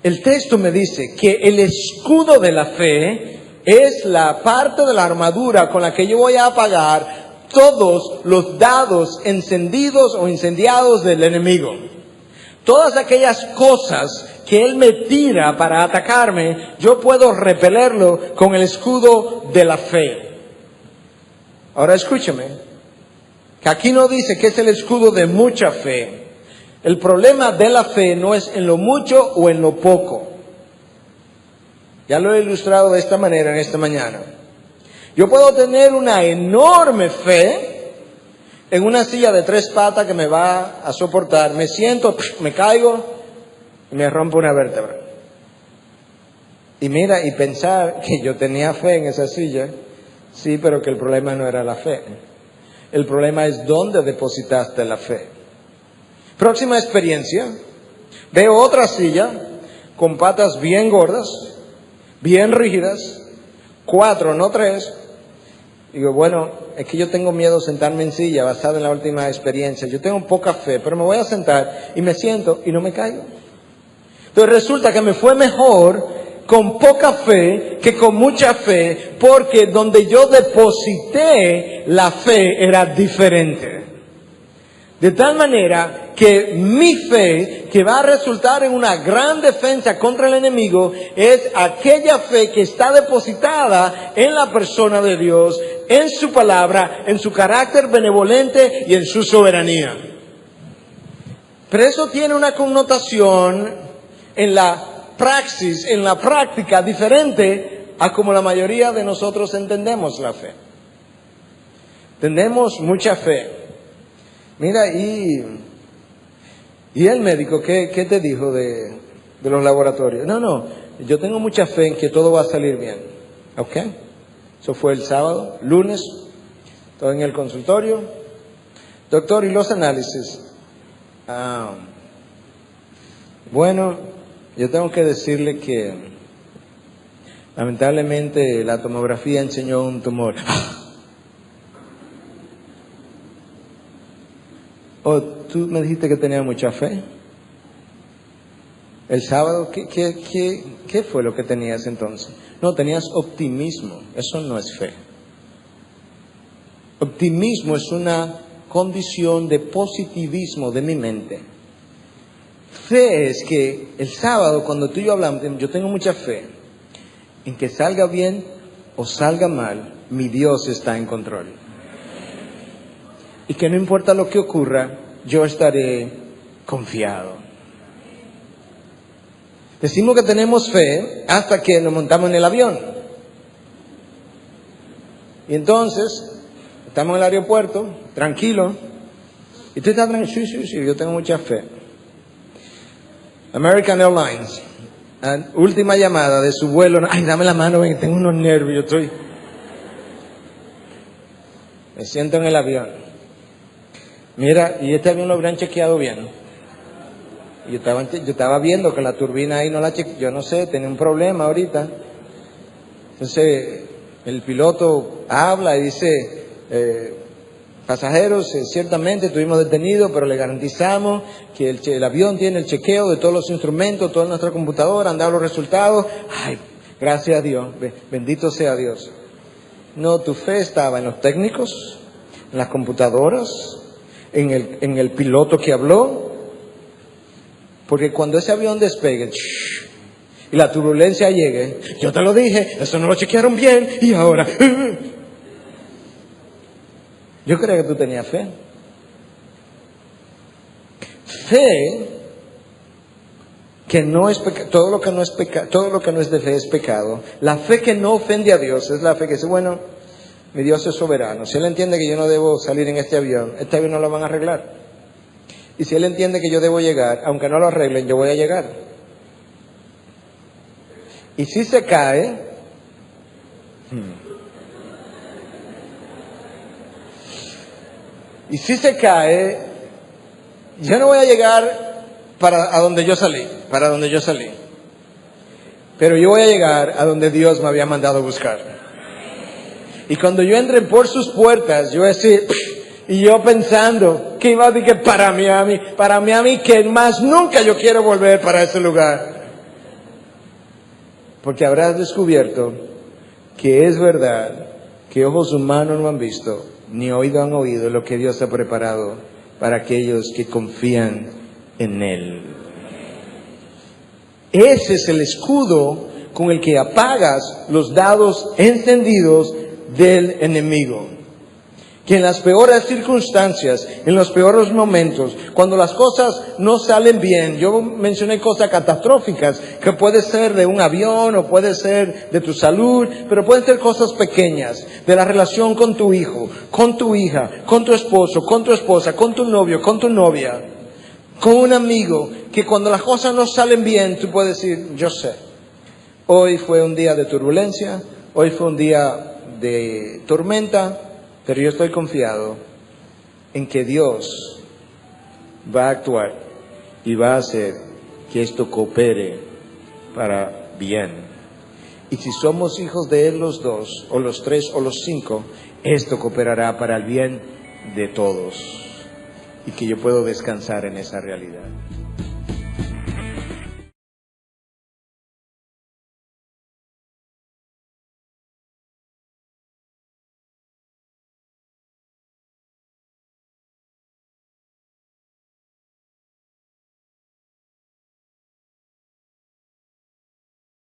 El texto me dice que el escudo de la fe es la parte de la armadura con la que yo voy a apagar todos los dados encendidos o incendiados del enemigo. Todas aquellas cosas que él me tira para atacarme, yo puedo repelerlo con el escudo de la fe. Ahora escúchame, que aquí no dice que es el escudo de mucha fe. El problema de la fe no es en lo mucho o en lo poco. Ya lo he ilustrado de esta manera en esta mañana. Yo puedo tener una enorme fe en una silla de 3 patas que me va a soportar. Me siento, me caigo y me rompo una vértebra. Y mira, y pensar que yo tenía fe en esa silla, sí, pero que el problema no era la fe. El problema es dónde depositaste la fe. Próxima experiencia, veo otra silla con patas bien gordas, bien rígidas, 4, no 3. Digo, bueno, es que yo tengo miedo de sentarme en silla basada en la última experiencia. Yo tengo poca fe, pero me voy a sentar y me siento y no me caigo. Entonces resulta que me fue mejor con poca fe que con mucha fe, porque donde yo deposité la fe era diferente. De tal manera que mi fe, que va a resultar en una gran defensa contra el enemigo, es aquella fe que está depositada en la persona de Dios, en su palabra, en su carácter benevolente y en su soberanía. Pero eso tiene una connotación en la praxis, en la práctica, diferente a como la mayoría de nosotros entendemos la fe. Tenemos mucha fe. Mira, y el médico, ¿qué te dijo de los laboratorios? No, yo tengo mucha fe en que todo va a salir bien. ¿Ok? Eso fue el sábado. Lunes, todo en el consultorio. Doctor, ¿y los análisis? Bueno, yo tengo que decirle que lamentablemente la tomografía enseñó un tumor. Oh, tú me dijiste que tenía mucha fe. El sábado, ¿qué fue lo que tenías entonces? No, tenías optimismo. Eso no es fe. Optimismo es una condición de positivismo de mi mente. Fe es que el sábado, cuando tú y yo hablamos, yo tengo mucha fe en que salga bien o salga mal, mi Dios está en control. Y que no importa lo que ocurra, yo estaré confiado. Decimos que tenemos fe hasta que nos montamos en el avión. Y entonces, estamos en el aeropuerto, tranquilo. Y tú estás tranquilo, sí, yo tengo mucha fe. American Airlines, última llamada de su vuelo. Ay, dame la mano, ven, tengo unos nervios, me siento en el avión. Mira, y este avión lo habrían chequeado bien. Yo estaba viendo que la turbina ahí no la chequeó, yo no sé, tenía un problema ahorita. Entonces, el piloto habla y dice, pasajeros, ciertamente estuvimos detenidos, pero le garantizamos que el avión tiene el chequeo de todos los instrumentos, toda nuestra computadora, han dado los resultados. Ay, gracias a Dios, bendito sea Dios. No, tu fe estaba en los técnicos, en las computadoras, en el piloto que habló, porque cuando ese avión despegue y la turbulencia llegue, yo te lo dije, eso no lo chequearon bien y ahora... Yo creía que tú tenías fe. Fe, que no es pecado, todo lo que no es pecado, todo lo que no es de fe es pecado. La fe que no ofende a Dios es la fe que dice, bueno, mi Dios es soberano. Si Él entiende que yo no debo salir en este avión no lo van a arreglar. Y si Él entiende que yo debo llegar, aunque no lo arreglen, yo voy a llegar. Y si se cae, yo no voy a llegar para donde yo salí. Pero yo voy a llegar a donde Dios me había mandado buscar. Y cuando yo entre por sus puertas, yo voy a decir, y yo pensando que iba a decir que para Miami, que más nunca yo quiero volver para ese lugar. Porque habrás descubierto que es verdad que ojos humanos no han visto, ni oído han oído lo que Dios ha preparado para aquellos que confían en Él. Ese es el escudo con el que apagas los dardos encendidos del enemigo. Que en las peores circunstancias, en los peores momentos, cuando las cosas no salen bien, yo mencioné cosas catastróficas, que puede ser de un avión o puede ser de tu salud, pero pueden ser cosas pequeñas, de la relación con tu hijo, con tu hija, con tu esposo, con tu esposa, con tu novio, con tu novia, con un amigo, que cuando las cosas no salen bien, tú puedes decir, yo sé, hoy fue un día de turbulencia, hoy fue un día de tormenta, pero yo estoy confiado en que Dios va a actuar y va a hacer que esto coopere para bien. Y si somos hijos de Él los dos, o los tres, o los cinco, esto cooperará para el bien de todos. Y que yo puedo descansar en esa realidad.